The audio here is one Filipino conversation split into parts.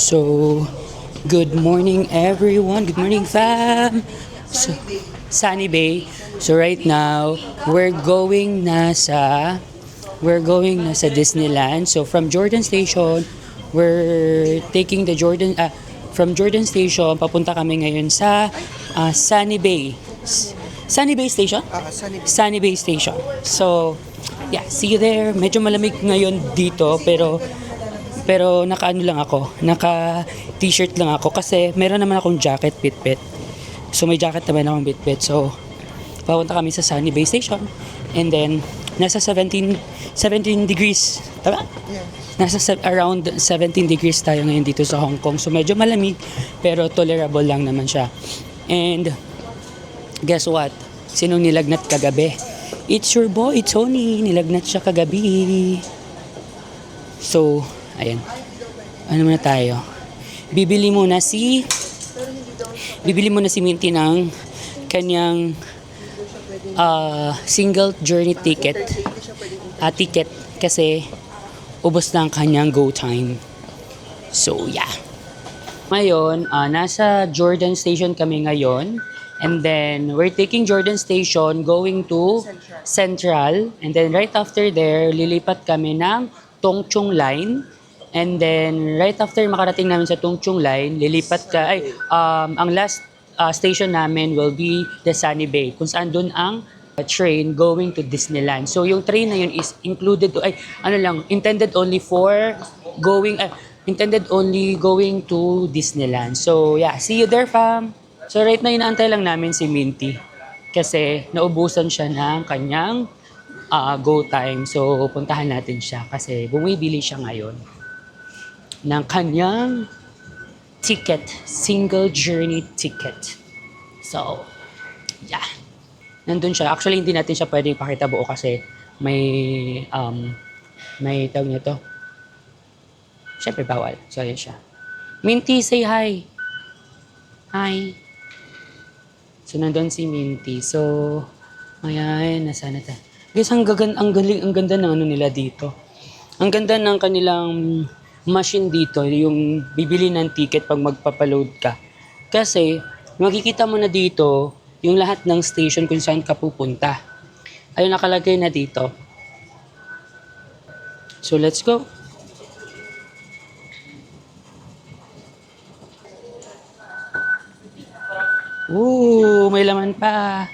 So, good morning everyone. Good morning fam. So, Sunny Bay. So right now, we're going na sa Disneyland. So from Jordan Station, we're taking the from Jordan Station papunta kami ngayon sa Sunny Bay. Sunny Bay Station? Sunny Bay Station. So, yeah, see you there. Medyo malamig ngayon dito pero naka-ano lang ako, naka-t-shirt lang ako kasi meron naman akong jacket pitpit. So may jacket naman akong pitpit. So papunta kami sa Sunny Bay Station and then nasa 17 degrees. Tama? Yeah. Around 17 degrees tayo ngayon dito sa Hong Kong. So medyo malamig pero tolerable lang naman siya. And guess what? Sinong nilagnat kagabi? It's your boy, Tony. Nilagnat siya kagabi. So, ayan. Ano muna tayo? Bibili muna si Minty ng kanyang single journey ticket. Ticket kasi ubos na ang kanyang go time. So, yeah. Ngayon, nasa Jordan Station kami ngayon. And then, we're taking Jordan Station going to Central. And then, right after there, lilipat kami ng Tung Chung Line. And then, right after makarating namin sa Tung Chung Line, ang last station namin will be the Sunny Bay, kung saan doon ang train going to Disneyland. So, yung train na yun is intended only going to Disneyland. So, yeah, see you there, fam! So, right na inaantay lang namin si Minty kasi naubusan siya ng kanyang go time. So, puntahan natin siya kasi bumibili siya ngayon ng kanyang ticket, single journey ticket. So, yeah. Nandun siya. Actually, hindi natin siya pwedeng ipakita buo kasi may tawag niya to. Siyempre, bawal. So, ayan siya. Minty, say hi. Hi. So, nandun si Minty. So, ayan, nasa na tayo. Guys, ang ganda ng ano nila dito. Ang ganda ng kanilang machine dito, yung bibili ng ticket pag magpapaload ka. Kasi, makikita mo na dito yung lahat ng station kung saan ka pupunta. Ayun, nakalagay na dito. So, let's go. Ooh, may laman pa.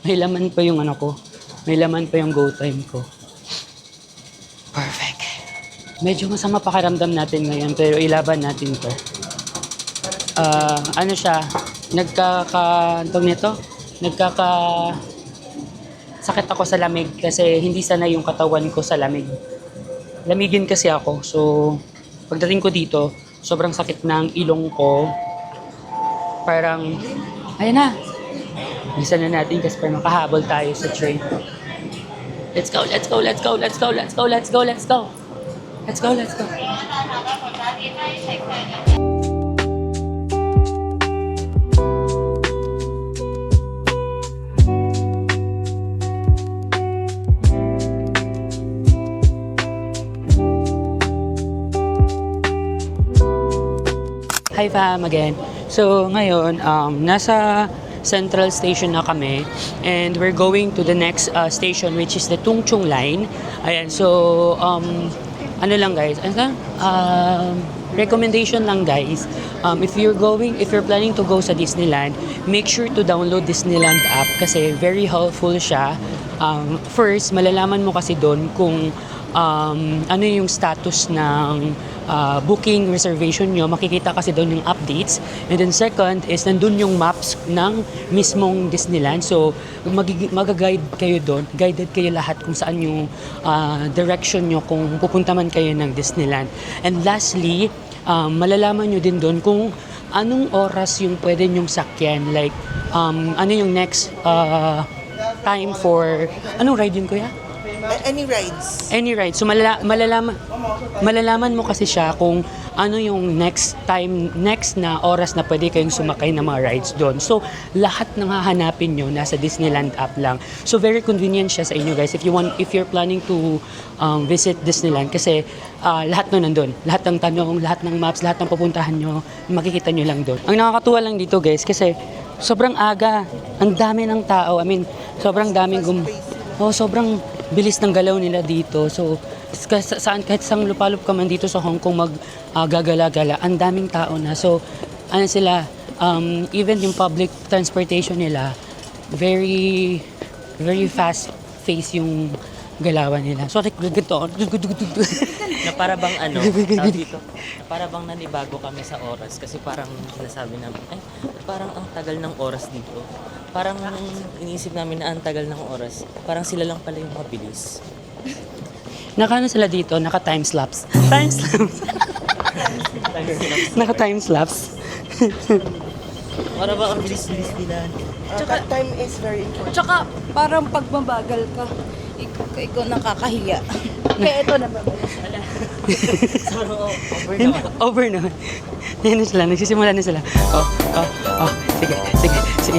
May laman pa yung ano ko. May laman pa yung go time ko. Perfect. Medyo masama pakiramdam natin ngayon pero ilaban natin to. Ano siya? Sakit ako sa lamig kasi hindi sanay yung katawan ko sa lamig. Lamigin kasi ako. So, pagdating ko dito, sobrang sakit ng ilong ko. Parang, ayun na. Bisa na natin kasi para makahabol tayo sa train. Let's go, let's go, let's go, let's go, let's go, let's go, let's go. Let's go, let's go. Hi fam again. So ngayon, nasa Central Station na kami and we're going to the next station which is the Tung Chung Line. Ayan, so ano lang guys, recommendation lang guys, if you're planning to go sa Disneyland, make sure to download Disneyland app kasi very helpful siya. First, malalaman mo kasi doon kung ano yung status ng booking reservation nyo, makikita kasi doon yung updates. And then second is nandun yung maps ng mismong Disneyland. So mag-guide kayo doon, guided kayo lahat kung saan yung direction nyo kung pupunta man kayo ng Disneyland. And lastly, malalaman nyo din doon kung anong oras yung pwede nyong sakyan. Like, ano yung next time for, anong ride yun kuya? Any rides. Any ride. So malalaman mo kasi siya kung ano yung next na oras na pwede kayong sumakay ng mga rides doon. So, lahat ng hahanapin nyo nasa Disneyland app lang. So, very convenient siya sa inyo guys if you're planning to visit Disneyland kasi lahat nun nandun. Lahat ng tanong, lahat ng maps, lahat ng pupuntahan nyo, makikita nyo lang doon. Ang nakakatuwa lang dito guys kasi sobrang aga. Ang dami ng tao. I mean, sobrang daming sobrang bilis ng galaw nila dito. So, kahit saan lupalop ka man dito sa Hong Kong gagala-gala, ang daming tao na. So, ano sila, even yung public transportation nila, very, very fast pace yung galawan nila. Sorry, ganito. Na para bang tawag dito, na para bang nanibago kami sa oras kasi parang sinasabi namin, parang ang tagal ng oras dito. Parang iniisip namin na ang tagal ng oras. Parang sila lang pala yung mabilis. Nakano sila dito, naka-time lapse. Time lapse. Naka-time lapse. Para ba ang bilis-bilis nila? Tsaka time is very important. Tsaka parang pag mabagal ka, ikaw nakakahiya. Kaya ito na babalik. Over na. Yan na sila, nagsisimula na sila. Sige.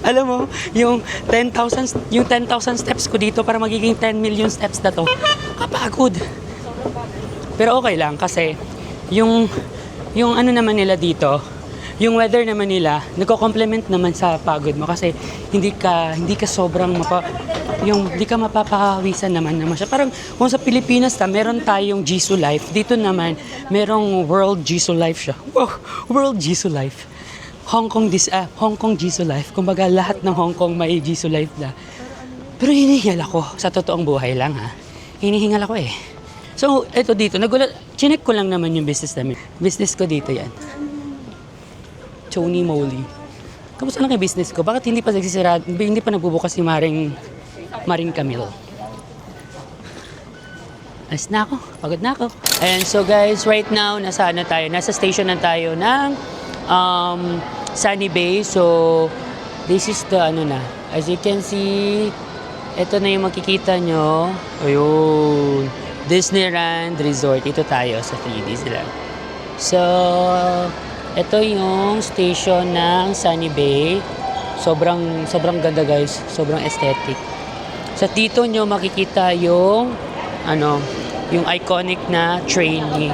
Alam mo, yung 10,000 steps ko dito para magiging 10 million steps na to. Kapagod. Pero okay lang kasi yung ano naman nila dito, yung weather naman nila, nagko-complement naman sa pagod mo kasi hindi ka sobrang hindi ka mapapawisan naman siya. Parang kung sa Pilipinas meron tayong Jisoo Life, dito naman merong World Jisoo Life siya. Wow, World Jisoo Life. Hong Kong Jisoo Life. Kumbaga lahat ng Hong Kong may Jisoo Life na. Pero hinihingal ako sa totoong buhay lang ha. Hinihingal ako eh. So, eto dito, chinek ko lang naman yung business namin. Business ko dito yan. Choni Moly. Kamusta lang yung business ko? Bakit hindi pa nagsisira, hindi pa nagbubukas si Maring Camille? Alis na ako. Pagod na ako. And so guys, right now, nasa station na tayo ng Sunny Bay. So, this is the as you can see, ito na yung makikita nyo. Ayun. Disneyland Resort. Ito tayo sa 3D sila. So, ito yung station ng Sunny Bay. Sobrang ganda guys. Sobrang aesthetic. Sa dito nyo makikita yung yung iconic na train ni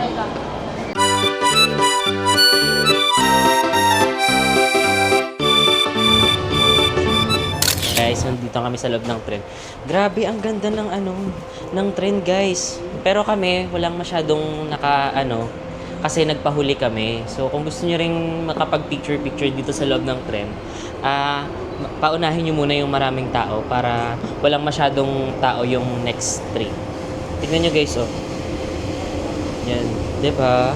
Guys, nandito kami sa loob ng tren. Grabe, ang ganda ng tren, guys. Pero kami, walang masyadong kasi nagpahuli kami. So, kung gusto niyo ring makapag-picture dito sa loob ng tren, paunahin niyo muna yung maraming tao para walang masyadong tao yung next train. Tignan niyo guys, Yan, 'di ba?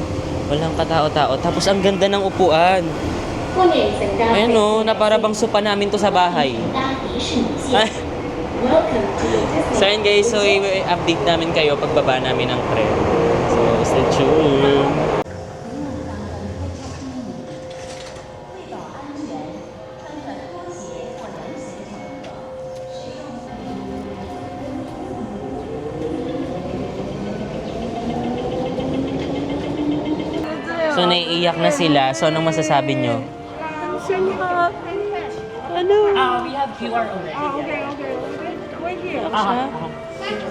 Walang katao-tao. Tapos ang ganda ng upuan. Ayan na para bang sopa namin to sa bahay. So yun guys, so i-update namin kayo pagbaba namin ng tren. So stay tuned. So naiiyak na sila. So anong masasabi nyo? we have QR already.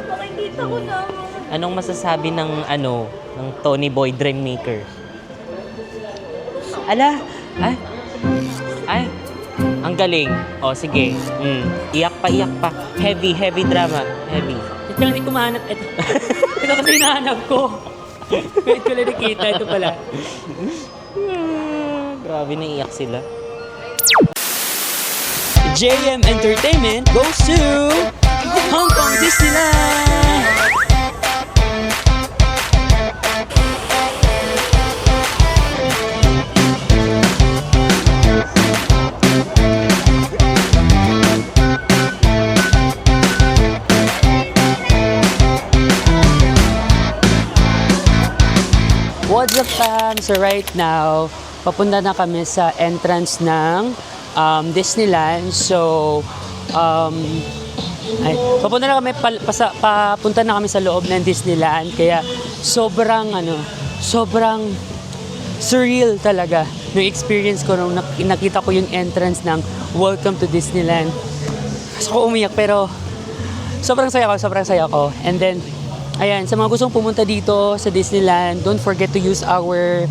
Nakikita ko na. Anong masasabi ng Tony Boy Dreammaker? Ala, ay, ang galing. O sige, iyak pa. Heavy drama, heavy. Ito lang hindi ko mahanap. Ito kasi hinahanap ko. Wait ko lang nakita. Ito pala. Grabe, naiiyak sila. JM Entertainment goes to Hong Kong Disneyland! What's up fam? So right now, papunta na kami sa entrance ng Disneyland. So, Ay, papunta na kami sa loob ng Disneyland. Kaya sobrang surreal talaga yung experience ko nung nakita ko yung entrance ng Welcome to Disneyland. Gusto ko umiyak pero sobrang saya ko. And then, ayan, sa mga gustong pumunta dito sa Disneyland, don't forget to use our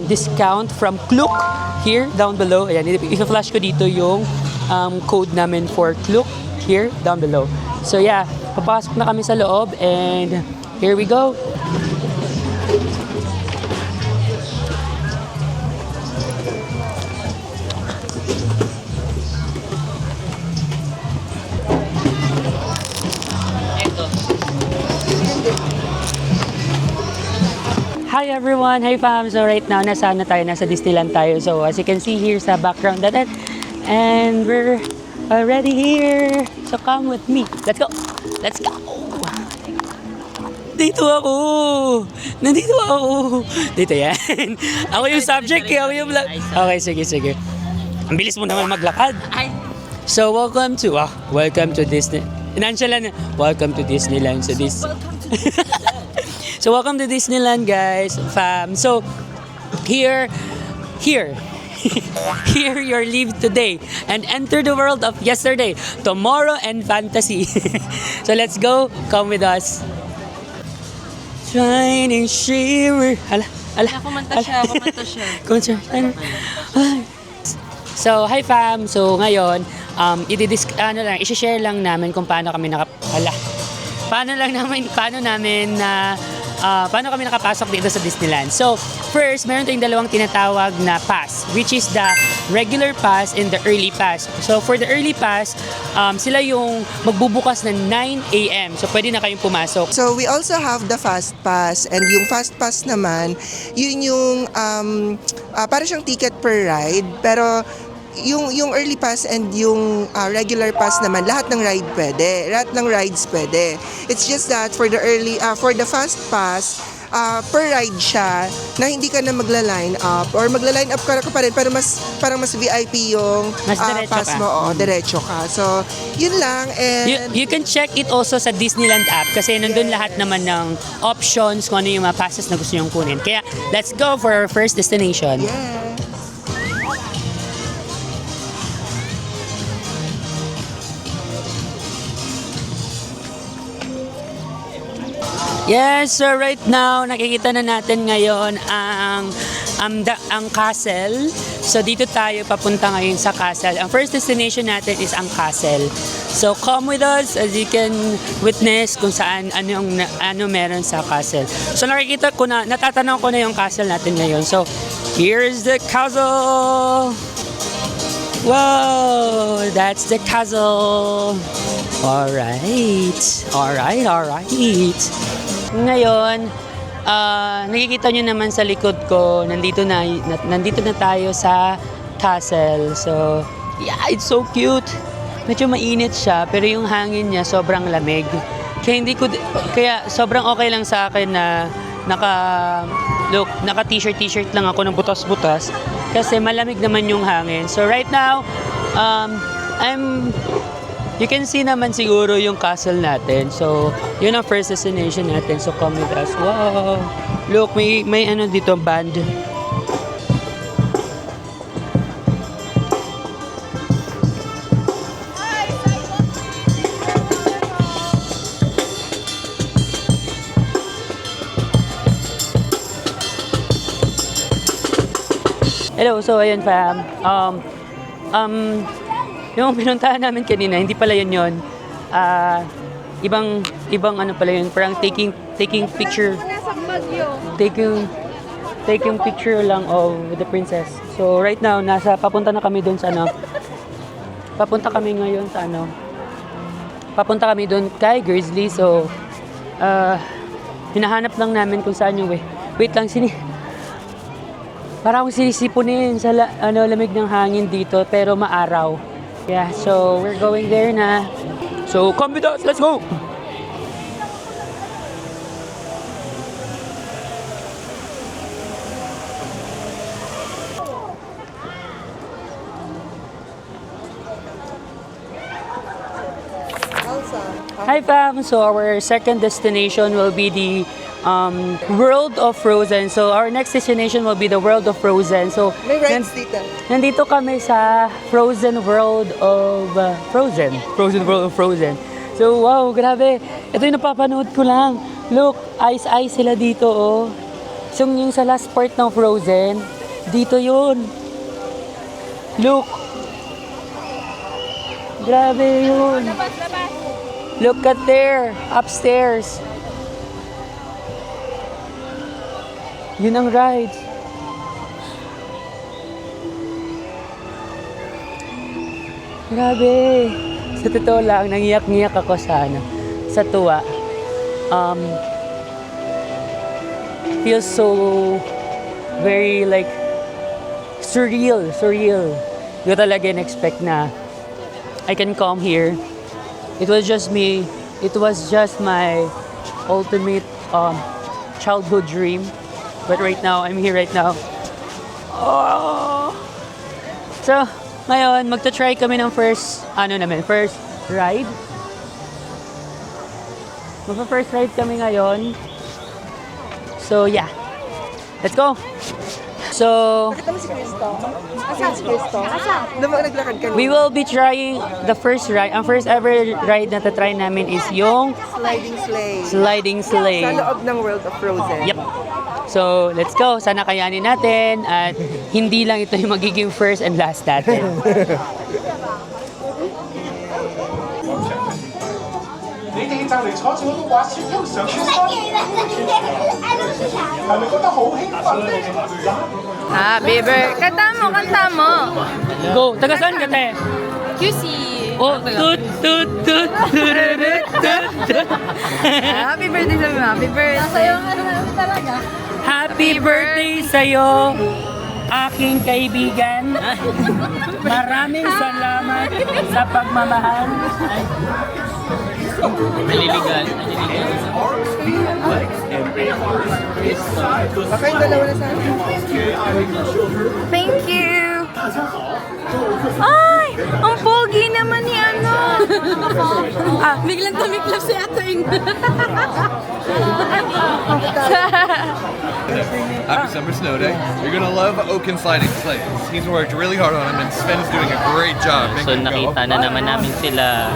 discount from Klook here down below. Ayan, i-flash ko dito yung code namin for Klook here down below. So yeah, papasok na kami sa loob and here we go. Hi everyone! Hi fam! So right now, nasa Disneyland tayo. So as you can see here sa background natin, and we're already here. So come with me. Let's go! Let's go! Dito ako! Nandito ako! Dito yan. Ako yung subject eh. Ako yung vlog. Okay, sige. Ang bilis mo naman maglakad. So welcome to Disney. Inansyalan na. Welcome to Disneyland. So welcome to Disneyland, guys, fam. So here your leave today and enter the world of yesterday, tomorrow, and fantasy. So let's go. Come with us. Shining shimmer. Kumanta siya. So, hi fam. So ngayon, i-share lang namin kung paano kami paano kami nakapasok dito sa Disneyland. So, first, meron tayong dalawang tinatawag na pass, which is the regular pass and the early pass. So, for the early pass, sila yung magbubukas ng 9 a.m. So, pwede na kayong pumasok. So we also have the fast pass, and yung fast pass naman, yun yung para siyang ticket per ride, pero yung early pass and yung regular pass naman, lahat ng rides pwede. It's just that for the fast pass, per ride siya na hindi ka na magla-line up or magla-line up ka pa rin pero parang mas VIP yung Mas diretso pass ka. mo, diretso ka. So, yun lang. And You can check it also sa Disneyland app kasi nandun lahat naman ng options kung ano yung mga passes na gusto nyong kunin. Kaya, let's go for our first destination. yeah. Yes, so right now, nakikita na natin ngayon ang castle. So dito tayo papunta ngayon sa castle. Ang first destination natin is ang castle. So come with us as you can witness kung saan ano meron sa castle. So natatanaw ko na yung castle natin ngayon. So here's the castle. Wow, that's the castle. Alright. Ngayon, nakikita nyo naman sa likod ko, nandito na tayo sa castle. So, yeah, it's so cute. Medyo mainit siya, pero yung hangin niya sobrang lamig. Kaya sobrang okay lang sa akin na naka t-shirt lang ako ng butas-butas kasi malamig naman yung hangin. So right now, you can see naman siguro yung castle natin. So, yun ang first destination natin. So, come with us. Wow! Look, may ano dito, band. Hello, so ayun fam. Yung pinuntahan namin kanina, hindi pala yun. Ibang ano pala yun, parang taking picture. Taking picture lang of the princess. So right now, papunta na kami doon sa ano. Papunta kami doon kay Grizzly. So hinahanap lang namin kung saan yung way. Wait lang, parang sinisipunin sa lamig ng hangin dito pero maaraw. Yeah, so we're going there na. So come with us, let's go! Hi fam! So our second destination will be the World of Frozen. So our next destination will be the World of Frozen. So May rides dito. nandito kami sa Frozen World of Frozen. Frozen World of Frozen. So wow, grabe. Ito yung napapanood ko lang. Look, ice sila dito oh. So yung sa last part ng Frozen, dito yun. Look. Grabe yun. Look at there, upstairs. Yun ang rides. Grabe. Sa totoo lang, nangiyak-ngiyak ako sa tuwa. Feels so very like surreal. Hindi ko talaga in-expect na I can come here. It was just my ultimate childhood dream. But right now, I'm here right now. Oh! So, ngayon, magta-try kami ng first ride. Magpa-first ride kami ngayon. So, yeah. Let's go! So, Nakita mo si Cristo? Asan si Cristo? Asan? Naglakad ka we will be trying the first ride. Ang first ever ride na tatry namin is yung Sliding sleigh. sliding sleigh. Sa loob ng World of Frozen. Yep. So, let's go. Sana kayanin natin at hindi lang ito yung magiging first and last natin. 你哋就嚟坐住嗰個滑雪機上雪山，係咪覺得好興奮咧？ Happy birthday. Kanta mo. Go! Taga saan ka, te? QC. Oh, tut, tut, tut, tururut, tut, tut. Happy birthday sa mga. Happy birthday. Nasa'yo nga namin talaga. Happy birthday sa'yo, aking kaibigan. Maraming salamat sa pagmamahal. Naliligal. Baka yung dalawa na sana. Thank you. Ay! Ang pogi naman ni ano. Biglang tumiklap si Ateng. Happy Summer Snow Day. You're gonna love Oaken Sliding Sleighs. He's worked really hard on them, and Sven's doing a great job So making them go. nakita na naman namin sila.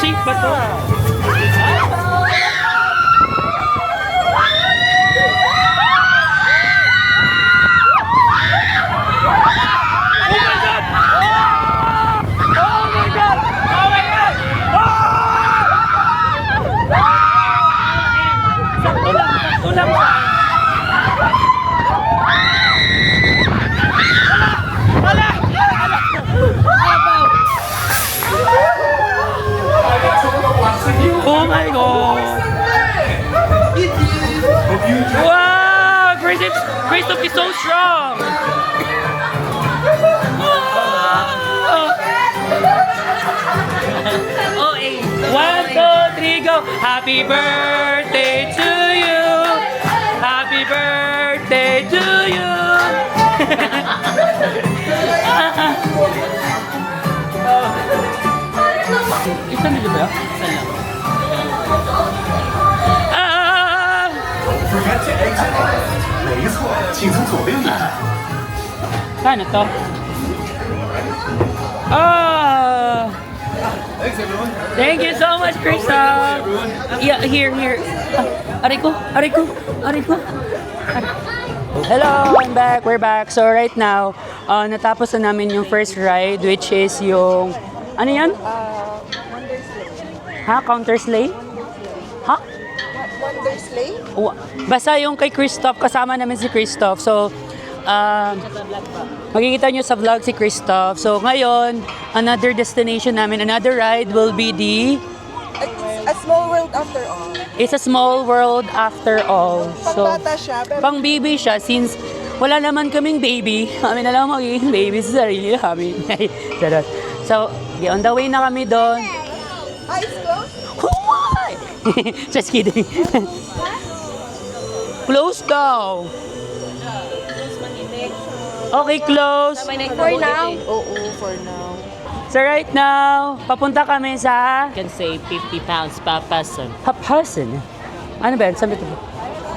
Safe ba to? Oh my god! Wow! Christoph is so strong! Oh, 1, 2, 3, go! Happy birthday to you! Happy birthday to you! Isang nila ba? Isang lang. Forget to exit. 没错，请从左边离开。 Saan to? Ah! Thank you so much, Krista. Yeah, here. Aray ko. Hello, I'm back. We're back. So right now, natapos na namin yung first ride, which is yung ano yan? Wonder sleigh. Ha? Counter sleigh? Ha? Wonder sleigh? Basta yung kay Christoph, kasama namin si Christoph. So, makikita nyo sa vlog si Christoph. So, ngayon, another destination namin, another ride will be the... It's a small world after all. It's a small world after all. So, Pangbata siya, pero pang baby siya since wala naman kaming baby. Kami na lang magiging baby sa sarili namin. Charot. So, on the way na kami doon. eyes closed. Just kidding. Close daw. Okay, close. For now? Oo, for now. So right now, papunta kami sa Can say 50 pounds per person. Hapasan. Ano ba yan? Sabi ito.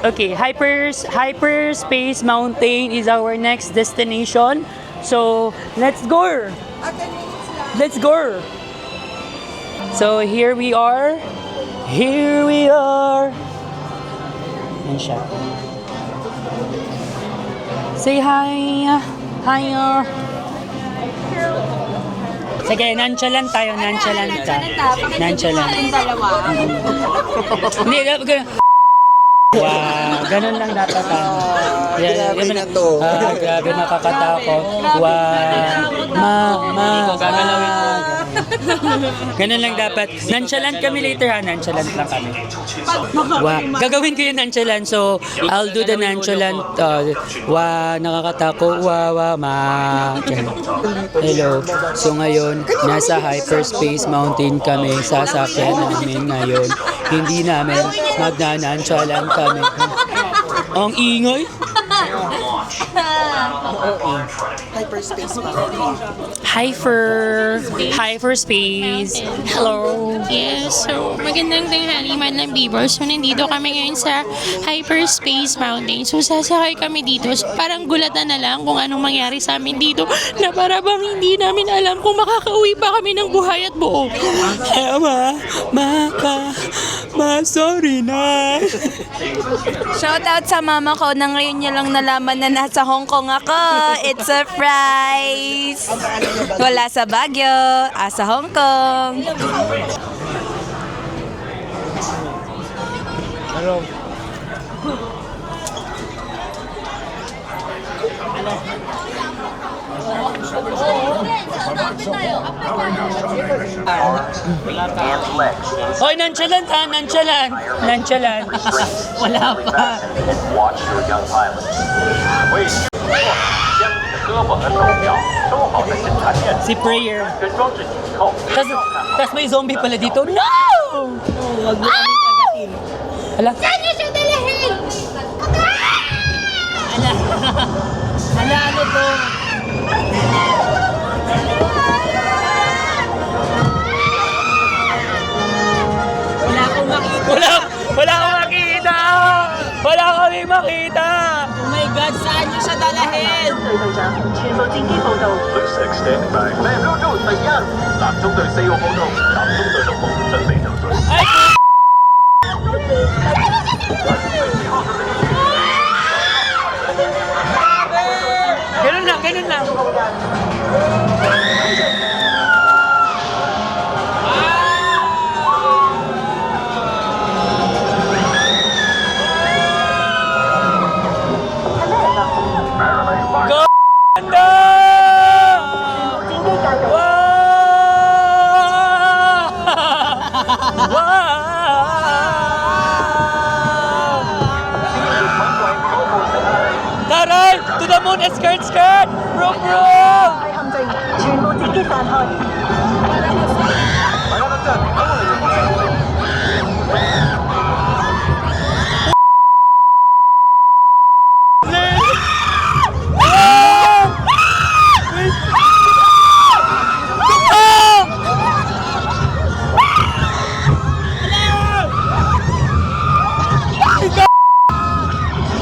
Okay, Hyperspace Mountain is our next destination. So, let's go! Let's go! So, here we are. Here we are. Yan siya. Say hi. Hi. Sige, nonchalant tayo. Nonchalant ka. Nonchalant. Dalawa. Hindi, wow, ganun lang dapat grabe na to. Grabe nakakatakot. Wow, ganun lang dapat. Nonchalant kami later ha, nonchalant lang kami. Wow, gagawin ko yung nonchalant. So, I'll do the nonchalant. Wow, nakakatakot. Wow, Hello. So ngayon, nasa Hyperspace Mountain kami. Sasakyan namin ngayon. Hindi namin magnanonchalant kami. Ang ingay. Hyperspace pa. Hyperspace. Hello. Yes, so magandang tanghali man ng Bieber. So nandito kami ngayon sa Hyperspace Mountain. So sasakay kami dito. So, parang gulatan na lang kung anong mangyari sa amin dito. Na para bang hindi namin alam kung makakauwi pa kami ng buhay at buo. Sorry na. Shoutout sa mama ko na ngayon niya lang nalaman na nasa Hong Kong ako. It's a surprise! Wala sa Baguio, sa Hong Kong. Hoy, nonchalant ha, nonchalant. Nonchalant. Wala pa. Watch your young pilots. 为将你的胳膊和手脚收好的检查线 Si Prayer. 跟装置紧扣。 Tas may zombie pala dito. No! Hala. Saan niyo siya dalahin? Ano to? Wala akong makita! Wala kami makita! Oh my God, saan niyo siya dalahin? 队长，前方紧急报道。Looks like standing by。没有怎樣？南中隊4號報道，南中隊6號準備就緒。 Ganun lang, ganun lang. Ganda! Taray! To the moon! Skirt! Bro! 陷阱，全部自己散開。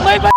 May ba?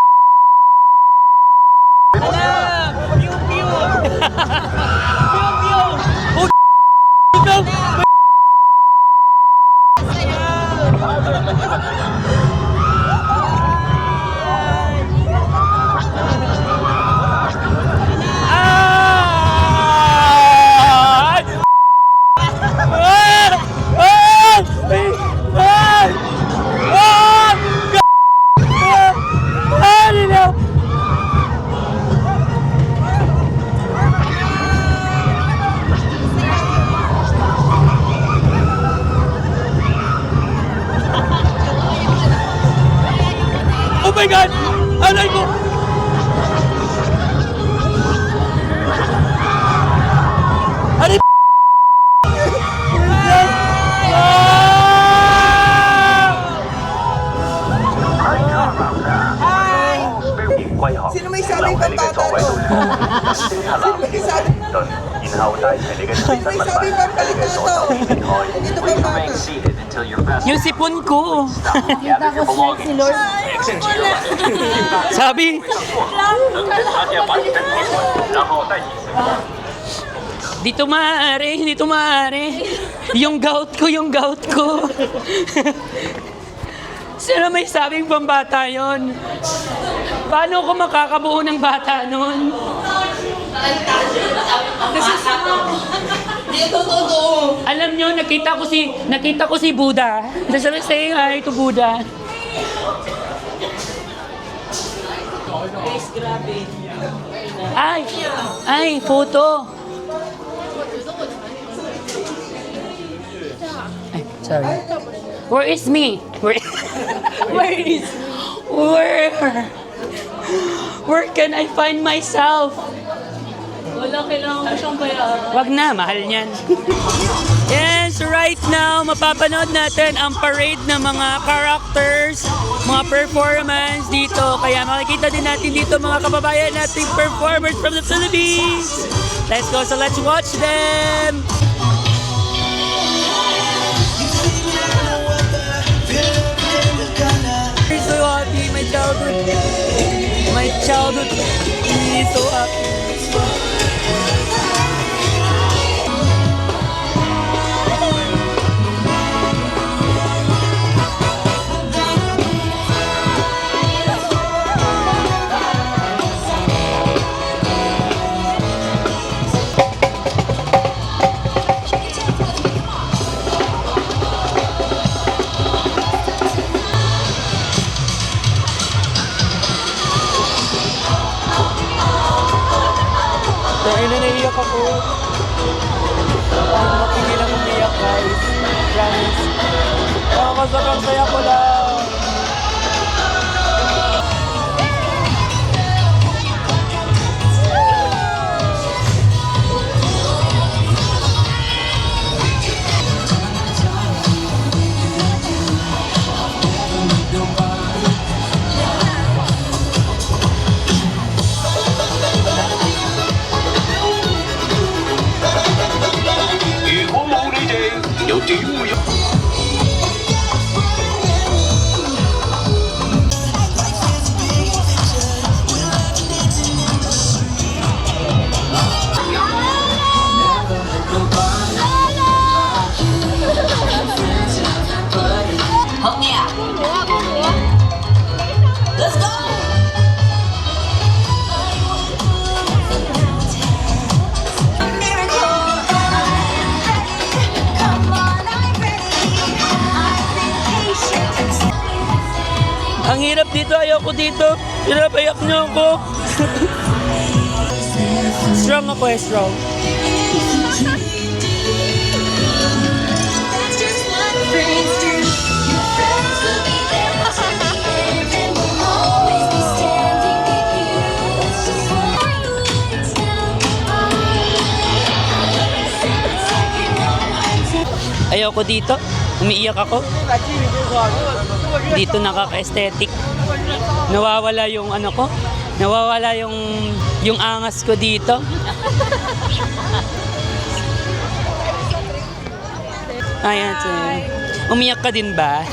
Oh my God! Alay ko! Alay! May sabi pa balik na ito. Dito ba bata? Seated until your vessel Yung sipon ko. gather your belongings. Exit to your left. Sabi, 查见完整提款，然后带你 dito maaari. Yung gout ko. Sino may sabing pambata yon? Paano ko makakabuo ng bata nun? Alam nyo, nakita ko si Buddha. Just saying hi to Buddha. Ay, photo. Ay, sorry. Where is me? Where can I find myself? Wala, kailangan ko siyang bayaran. Wag na, mahal niyan. Yes, right now, mapapanood natin ang parade ng mga characters, mga performance dito. Kaya makikita din natin dito mga kababayan nating performers from the Philippines. Let's go, so let's watch them. I'm so happy, my childhood is so happy. Dahil na naiyak ako. Hindi mapigil ang umiyak, guys. Promise. Nakakasakang saya ko lang. Ang hirap dito, ayoko dito. Pinapayak niyo ako. Strong ako strong. Ayoko dito. Umiiyak ako. Dito nakaka-aesthetic. Nawawala yung ano ko. Nawawala yung angas ko dito. Ayan. Umiyak ka din ba?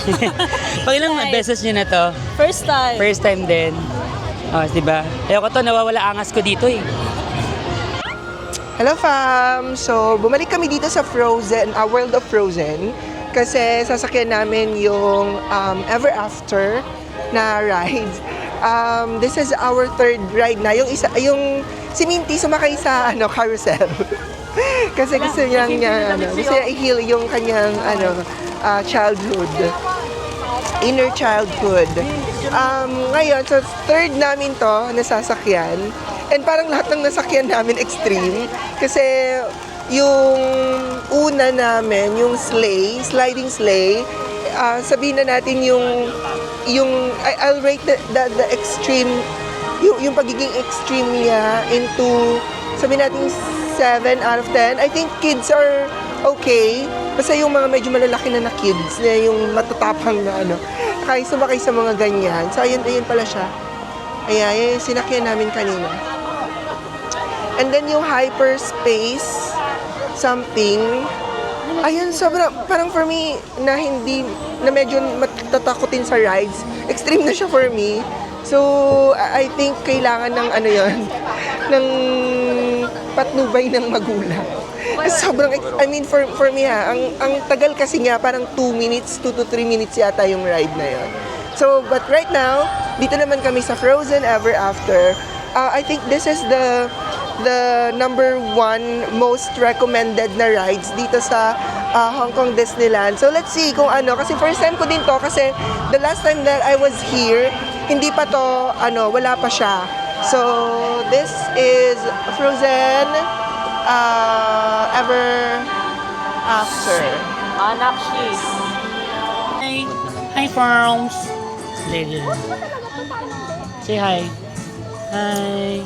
Pangilang beses niyo na to? First time. First time din. Oh, di ba? Ayoko to, nawawala angas ko dito eh. Hello fam! So, bumalik kami dito sa Frozen, World of Frozen. Kasi sasakyan namin yung Ever After na rides. This is our third ride na. Yung si Minty sumakay sa carousel. Kasi gusto niya i-heal yung kanyang childhood. Inner childhood. Ngayon, so third namin to nasasakyan. And parang lahat ng nasakyan namin extreme. Kasi yung una namin, yung sliding sleigh, sabihin na natin I'll rate the extreme, yung pagiging extreme niya into, sabihin natin 7 out of 10. I think kids are okay. Basta yung mga medyo malalaki na kids, na yung matatapang na kaya sumakay sa mga ganyan. So ayun pala siya. Ayan, sinakyan namin kanina. And then yung hyperspace, something. Ayun, sobrang, parang for me, na medyo matatakutin sa rides. Extreme na siya for me. So, I think kailangan ng ng patnubay ng magulang. Sobrang, I mean, for me ang tagal kasi nga, parang 2 minutes, 2 to 3 minutes yata yung ride na yon. So, but right now, dito naman kami sa Frozen Ever After. I think this is the number 1 most recommended na rides dito sa Hong Kong Disneyland. So let's see kung kasi first time ko din to kasi the last time that I was here, hindi pa to, wala pa siya. So this is Frozen Ever After. Anak she's. Hi, Farms. Say hi. Hi.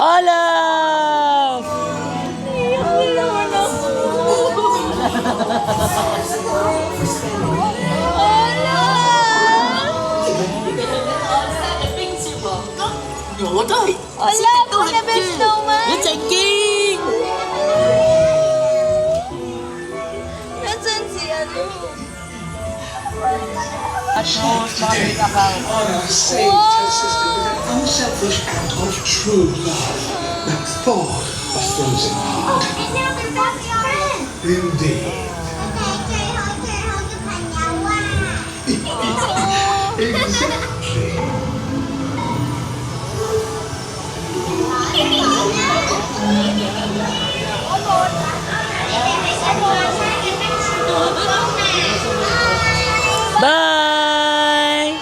Olaf! Olaf, the best snowman! It's a king! Nasaan si On our saved her sister with an unselfish act of true love. That's thought of Frozen Heart. Indeed. Exactly. Bye!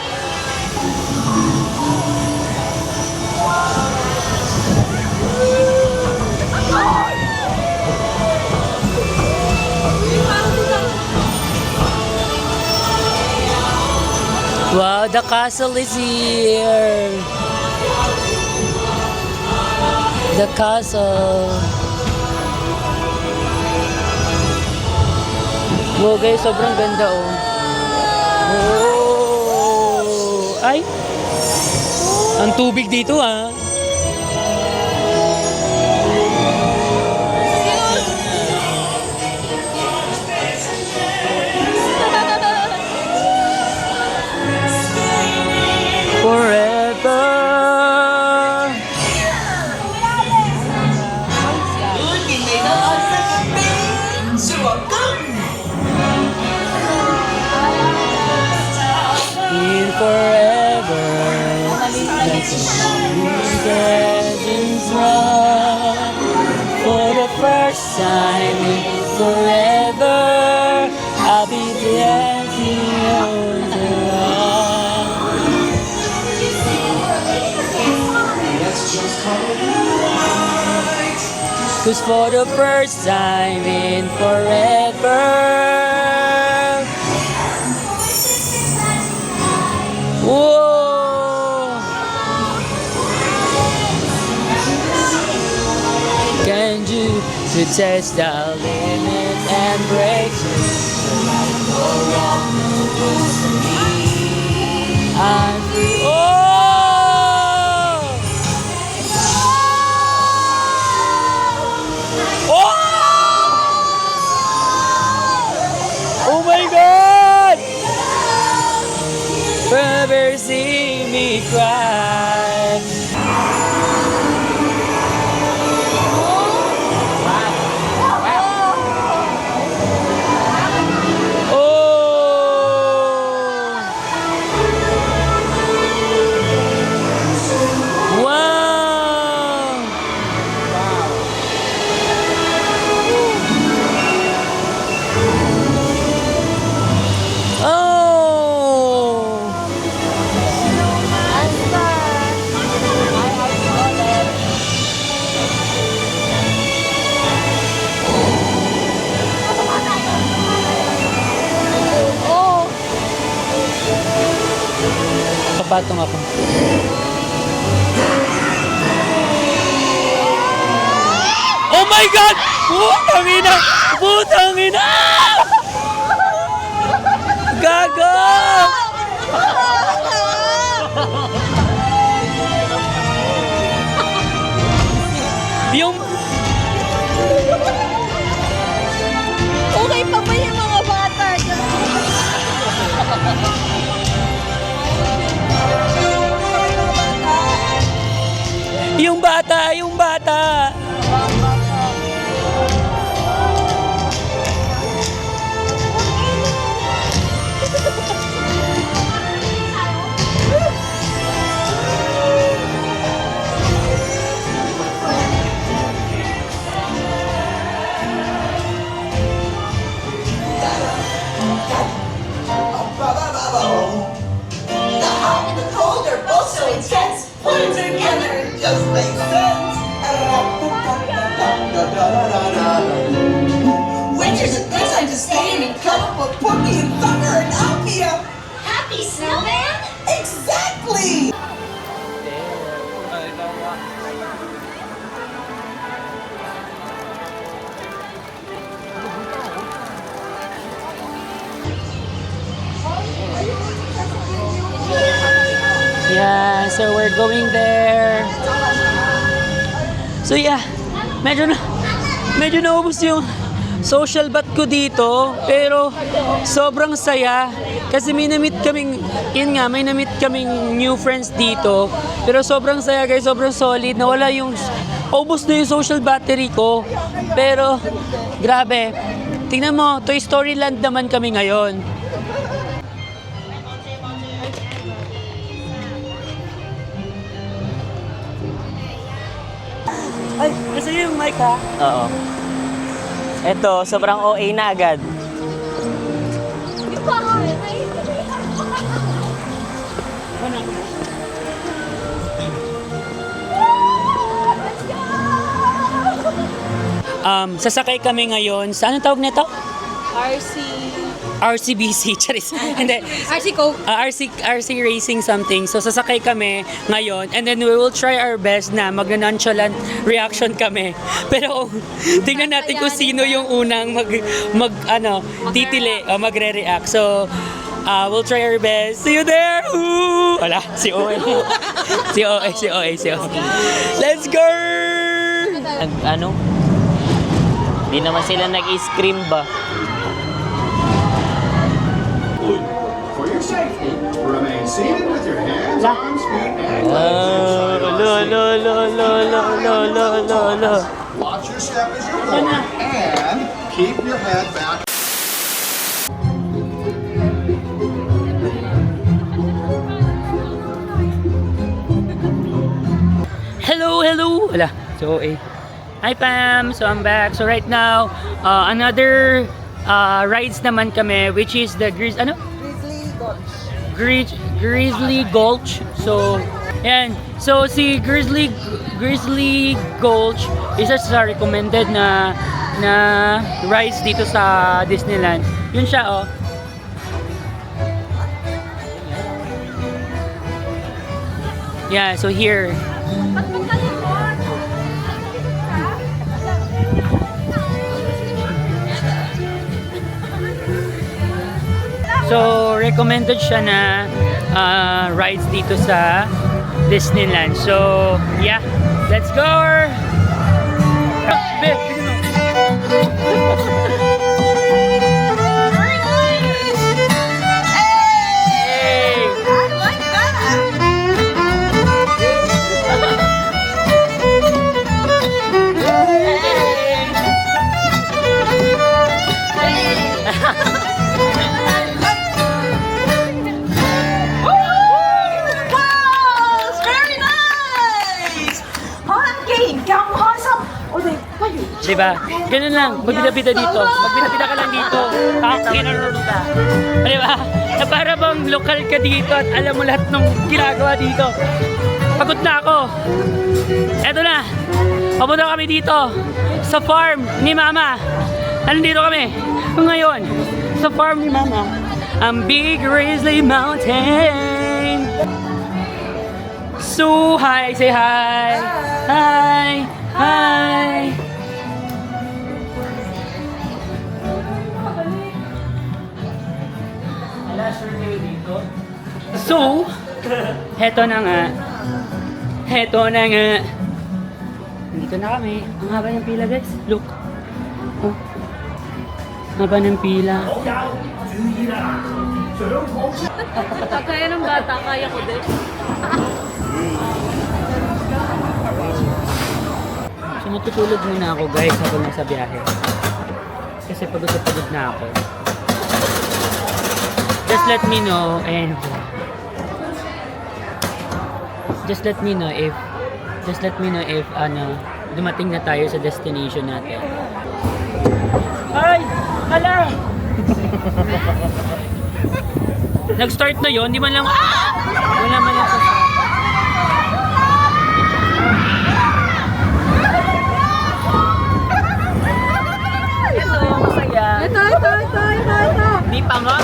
Wow, the castle is here. The castle. Wow guys, sobrang ganda oh. Oh! Ay! Ang tubig dito ah. Forever. In forever. For the first time in forever, I'll be dancing on the rock. Cause for the first time in forever, whoa, can you to test the limit and break through I'm free. Oh my God! Forever see me cry. Oh! Wow! Oh! Papatong ako. Oh my God! Putang ina! Putang ina! Gago! Yung... Okay pa ba yung mga bata dyan? Yung bata! Yung bata! Just makes sense. Winter's a good time to stay in and cuddle for Porky and Thunder and I'll be a Happy snowman? exactly. Yeah, so we're going there. So yeah, medyo naubos yung social bath ko dito, pero sobrang saya kasi may na-meet kaming, yun nga, may na-meet kaming new friends dito, pero sobrang saya guys, sobrang solid, nawala yung, ubos na yung social battery ko, pero grabe, tingnan mo, Toy Story Land naman kami ngayon. Ay, kasi yung mic ha? Oo. Eto, sobrang OA na agad. Sasakay kami ngayon sa, anong tawag nito? RCBC, charis. Hindi. RC Coke. RC Racing something. So sasakay kami ngayon and then we will try our best na mag-nonchalant reaction kami. Pero tingnan natin kung sino yung unang titili o magre-react. So we'll try our best. See you there! Ooh! Wala, si OA. si OA. Let's go! Di naman sila nag-scream ba? For your safety, remain seated with your hands, arms, feet, and legs. Watch your step as you walk, and keep your head back. Hello! Wala, si OA. Hi Pam! So I'm back. So right now, another rides naman kami, which is the Grizzly Gulch. So, yan. So, si Grizzly Gulch isa sa recommended na rides dito sa Disneyland. Yun siya, oh. Yeah, so here. So, recommended siya na rides dito sa Disneyland. So, yeah, let's go! Diba? Ganun lang. Magbida-bida dito. Magbida-bida ka lang dito. Kinarunod ka. Diba? Na para bang lokal ka dito at alam mo lahat ng ginagawa dito. Pagod na ako. Eto na. Papunta kami dito. Sa farm ni Mama. Nandito kami. Ngayon. Sa farm ni Mama. Ang Big Grizzly Mountain. So, hi. Say hi. Hi. Hi. So, Heto na nga. Heto na nga. Nandito na kami. Ang haba ng pila, guys. Look. Oh. Haba ng pila. Kaya ng bata, kaya ko din. So matutulog muna ako, guys, habang nasa biyahe. Kasi pagod na pagod na ako. Just let me know and just let me know if ano dumating na tayo sa destination natin. Ay! Hala! Nag-start na yon, di man lang wala man lang Ito, masaya. Ito. Di pa nga.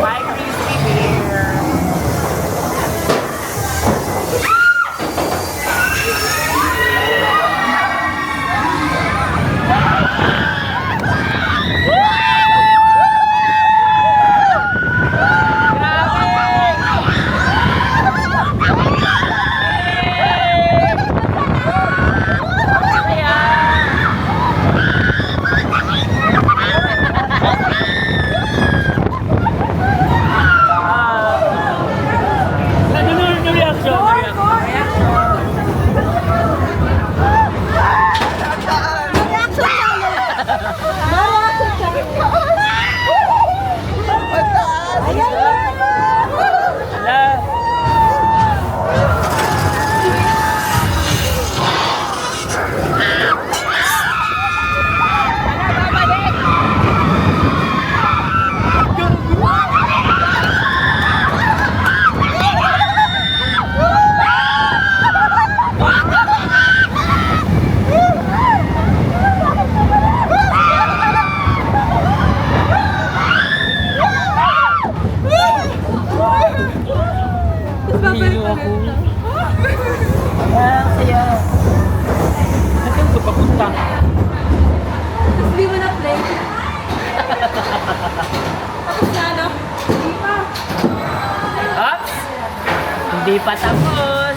Bye, crispy bear. Nilo ako. Ah, saya. Saan ko papunta? Hindi mo na-play. Tapos na, no? Hindi pa. Ops! Hindi pa tapos.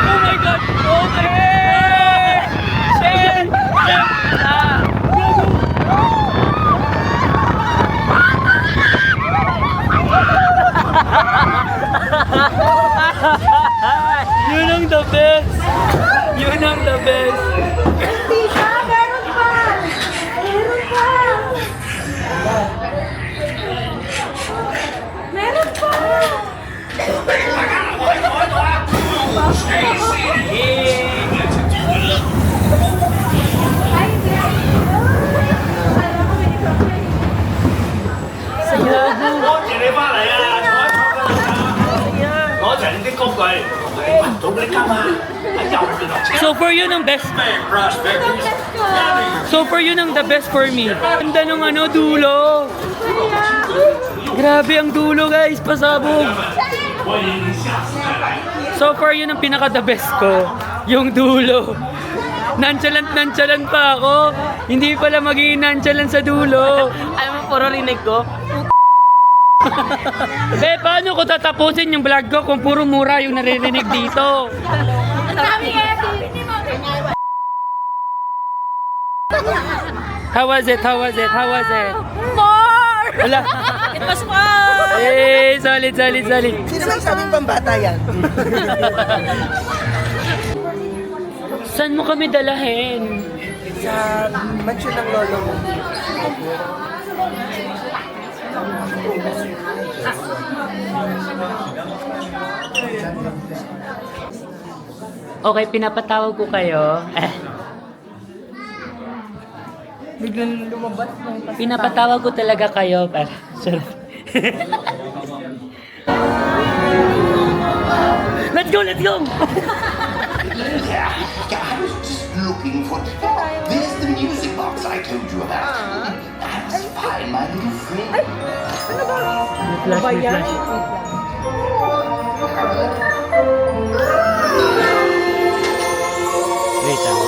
Oh my God! Okay! Shit! Yun ang the best! Yun ang the best! Meron pa! Meron pa! So for you ang best. So for you ang the best for me. Ganda ng ano, dulo. Grabe ang dulo, guys, pasabog. So far yun ang pinaka the best ko, yung dulo. Nonchalant pa ako. Hindi pala magiging nonchalant sa dulo. Alam mo, puro rinig ko. Be, paano ko tatapusin yung vlog ko kung puro mura yung naririnig dito? How was it? More! Wala. It was fun! Eh, solid. Sino may sabing pambata yan? Saan mo kami dalahin? Sa mansyon ng lolo mo. Okay, pinapatawag ko kayo. Biglang lumabas ng Pinapatawag ko talaga kayo para sure. Let's go! looking for... There's the music box I told you about. That's fine, my little friend. May flash. Wait lang.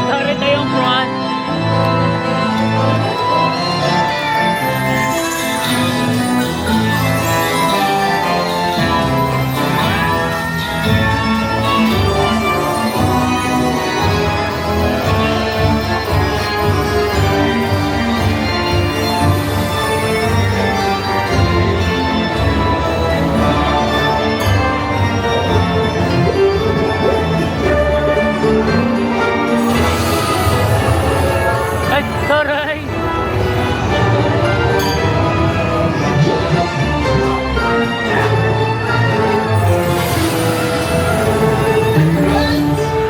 Tara tayong front. Ay, taray!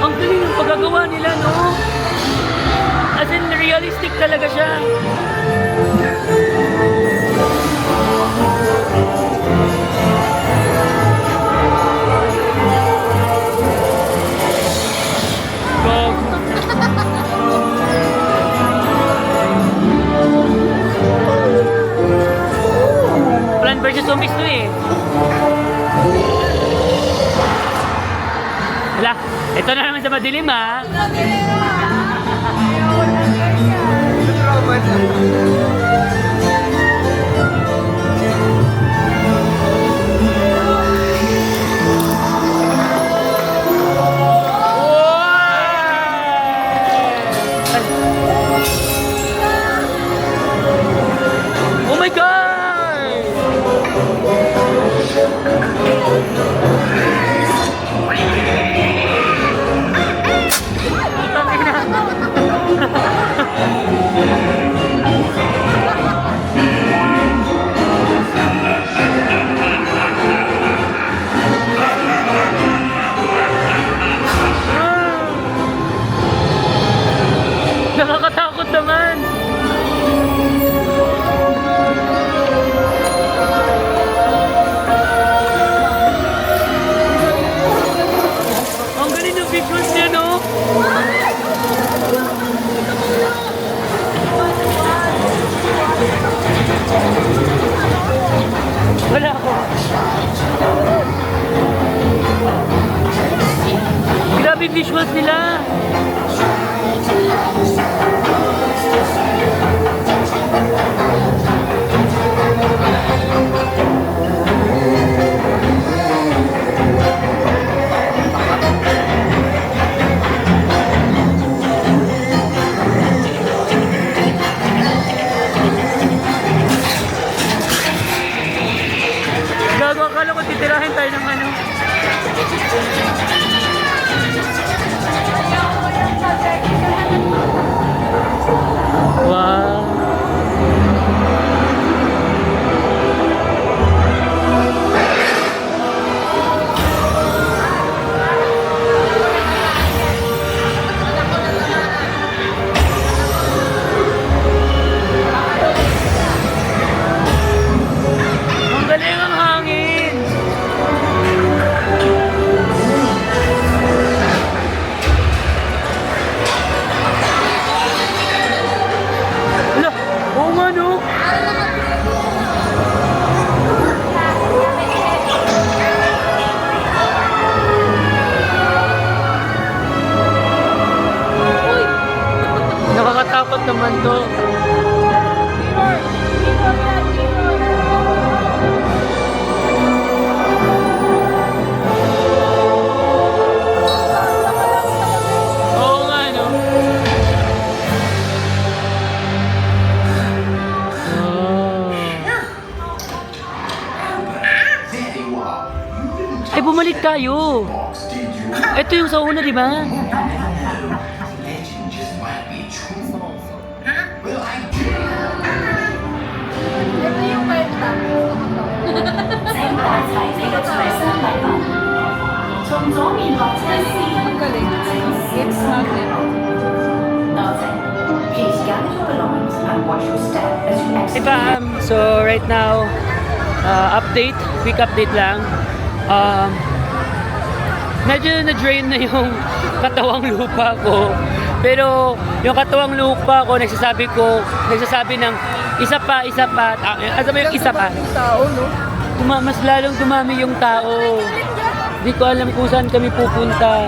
Ang galing ng pagkagawa nila, no? As in, realistic talaga siya. Gag. Plant versus Zombies to eh. Hala, ito na naman sa madilim ha. Oh my God! Putang ina. Nakakatakot naman. Ang galing ng visuals niya, no? Wala ako. Grabe visuals nila. Gago, akala ko titirahin tayo ng ano. Wow. Ang galing ang hangin. Hala, oo nga no. Nakakatakot naman to. Oo nga no. There you are. You didn't Ay, bumalik tayo. box, did you? Ito yung sa una, di ba? Legend just might be true. Well, I did. Ito yung kwenta. Hey fam! So right now, quick update lang. Medyo na-drain na yung katawang lupa ko. Pero yung katawang lupa ko, nagsasabi ng isa pa. Ano ba yung isa pa? Tao, no? Mas lalong dumami yung tao. Hindi ko alam kung saan kami pupunta.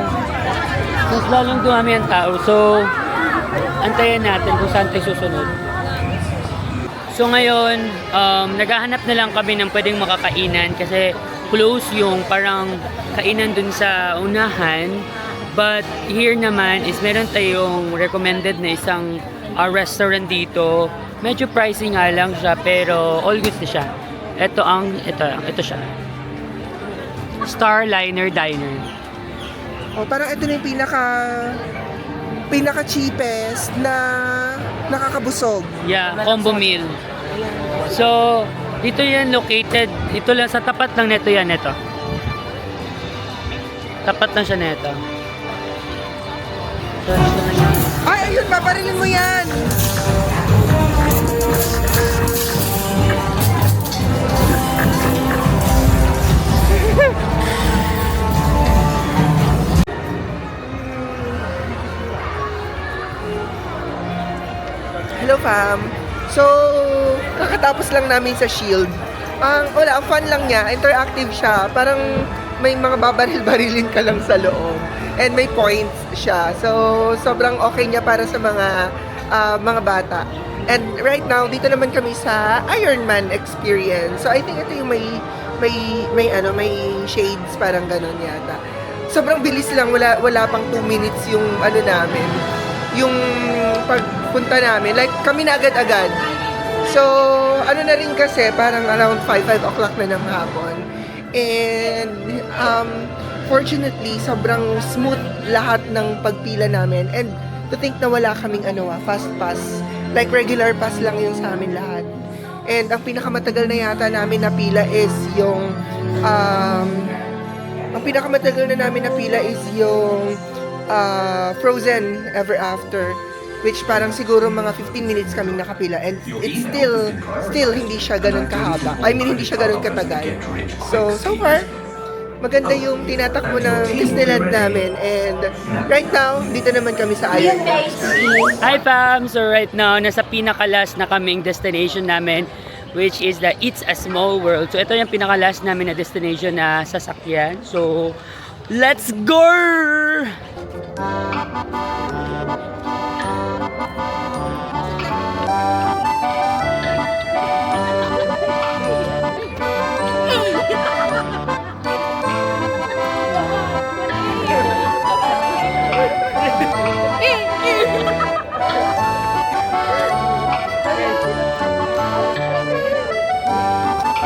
Mas lalong dumami ang tao. So, antayin natin kung saan tayo susunod. So ngayon, naghahanap na lang kami ng pwedeng makakainan kasi close yung parang kainan dun sa unahan. But here naman is meron tayong recommended na isang restaurant dito. Medyo pricey nga lang siya pero all good na siya. Ito siya. Starliner Diner. O, parang ito na yung pinaka cheapest na nakakabusog. Yeah, combo meal. So, dito yan located. Ito lang sa tapat ng neto yan, neto. Tapat lang siya neto. So, dito na siya. Ay, ayun, paparilin mo yan! Hello fam. So, kakatapos lang namin sa Shield. Ang fun lang niya, interactive siya. Parang may mga babaril-barilin ka lang sa loob. And may points siya. So, sobrang okay niya para sa mga bata. And right now, dito naman kami sa Ironman experience. So, I think ito yung may shades, parang ganun yata. Sobrang bilis lang, wala pang 2 minutes yung namin. Yung pagpunta namin, like kami na agad-agad. So, na rin kasi, parang around 5 o'clock na ng hapon. And, fortunately, sobrang smooth lahat ng pagpila namin. And, to think na wala kaming fast pass. Like, regular pass lang yung sa amin lahat. And, ang pinakamatagal na yata namin na pila is yung, Frozen Ever After, which parang siguro mga 15 minutes kaming nakapila, and it's still hindi siya ganun kahaba. I mean, hindi siya ganun katagal. So far, maganda yung tinatakbo ng Disneyland namin, and right now, dito naman kami sa Ironman. Hi fam! So right now, nasa pinakalas na kaming destination namin, which is the It's a Small World. So ito yung pinakalas namin na destination na sasakyan. So, let's go!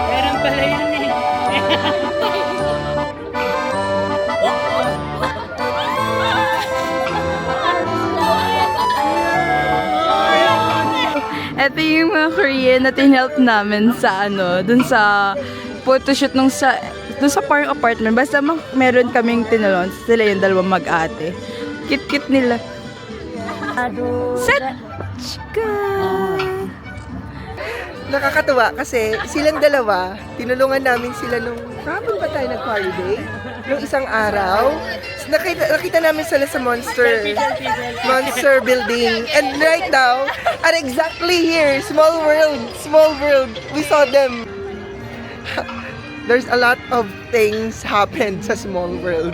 Meron pala yun eh. Ito yung mga Korean na tinhelp namin sa dun sa photoshoot dun sa park apartment. Basta meron kaming tinulungan sila yung dalawang mag-ate. Cute-cute nila. Set! Nakakatuwa kasi silang dalawa, tinulungan namin sila nung kahapon pa tayo nag-holiday. Nung isang araw, nakita namin sila sa Monster Building. And right now, are exactly here, Small World, we saw them. There's a lot of things happened sa Small World.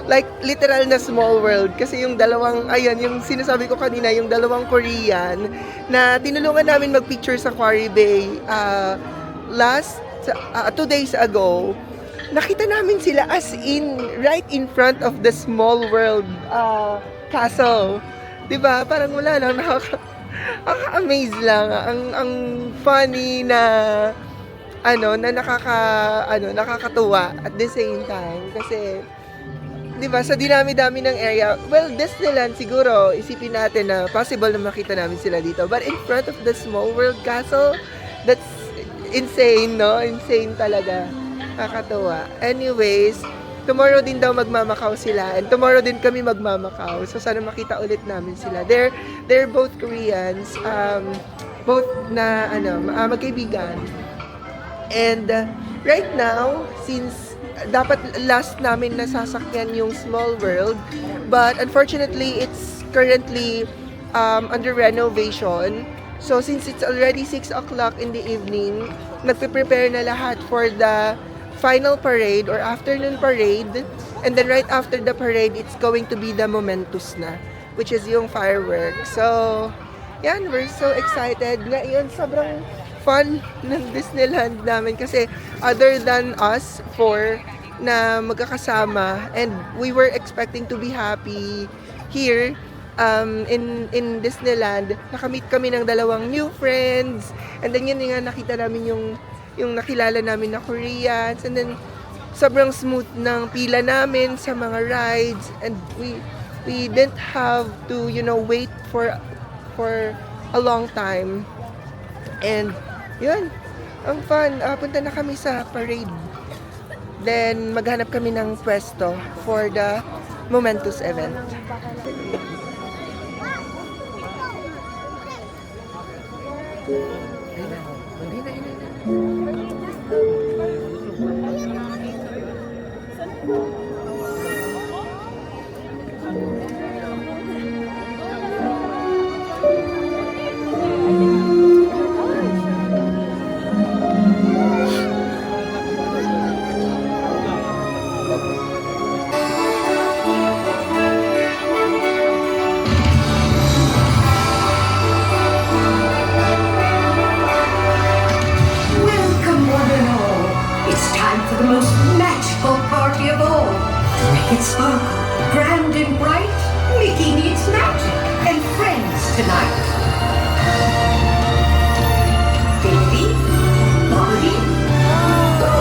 Like, literal na Small World. Kasi yung yung sinasabi ko kanina, yung dalawang Korean na tinulungan namin mag-picture sa Quarry Bay 2 days ago. Nakita namin sila as in, right in front of the Small World castle. Diba? Parang wala lang, nakaka-amaze lang. Ang funny na nakakatuwa at the same time kasi 'di ba sa dinami-dami ng area, well, Disneyland siguro isipin natin na possible na makita namin sila dito, but in front of the Small World Castle, that's insane, no? Insane talaga. Nakakatuwa. Anyways, tomorrow din daw magmamakao sila and tomorrow din kami magmamakao. So sana makita ulit namin sila. They're both Koreans, both na magkaibigan. And right now, since dapat last namin nasasakyan yung Small World, but unfortunately it's currently under renovation. So since it's already 6 o'clock in the evening, nagpe-prepare na lahat for the final parade or afternoon parade. And then right after the parade, it's going to be the Momentus na, which is yung fireworks. So, yan, we're so excited. Ngayon, sobrang fun ng Disneyland namin kasi other than us four na magkakasama, and we were expecting to be happy here in Disneyland, nakamit kami ng dalawang new friends, and then yun nga nakita namin yung nakilala namin na Koreans, and then sobrang smooth ng pila namin sa mga rides, and we didn't have to wait for a long time, and yun, ang fun. Punta na kami sa parade, then maghanap kami ng pwesto for the Momentus event. Welcome, one and all. It's time for the most magical party of all. To make it sparkle, grand and bright, Mickey needs magic and friends tonight. Baby, Bobby, go!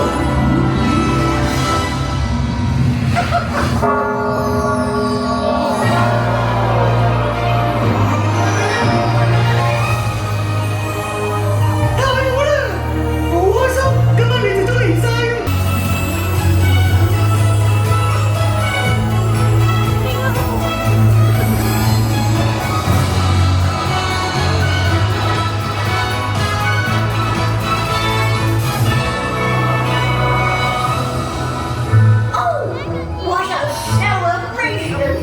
What a celebration!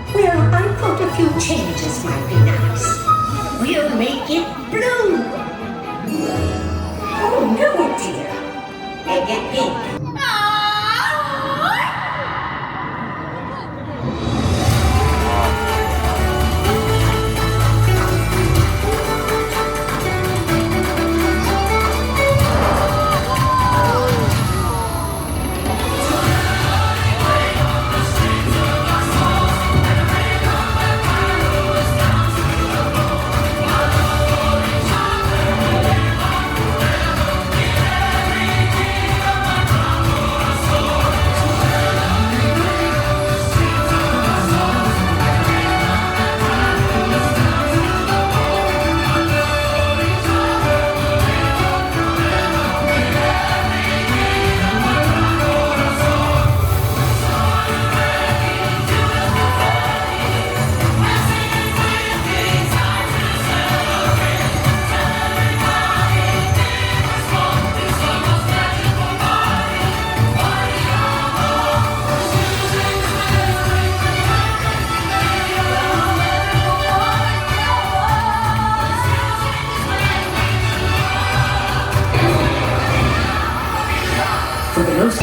Well, I thought a few changes might be nice. We'll make it blue. Oh, no, dear. Make it pink. For the most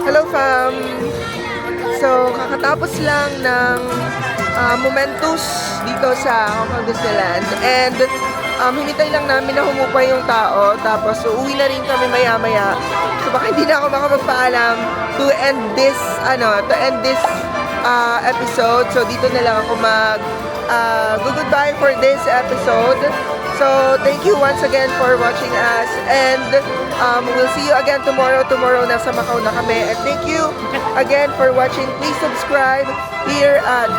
Hello fam! So, kakatapos lang ng Momentus dito sa Hong Kong Disneyland. And hinintay lang namin na humupay yung tao. Tapos uuwi na rin kami maya-maya. So baka hindi na ako makapagpaalam to end this episode. So dito na lang ako goodbye for this episode. So thank you once again for watching us. And we'll see you again tomorrow. Tomorrow nasa Macau na kami. And thank you again for watching. Please subscribe here at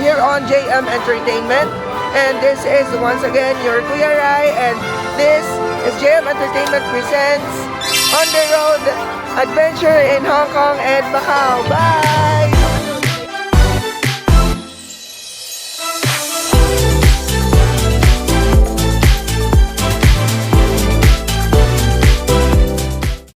here on JM Entertainment. And this is once again your Kuya Rai, and this is JM Entertainment presents On the Road Adventure in Hong Kong and Macau. Bye!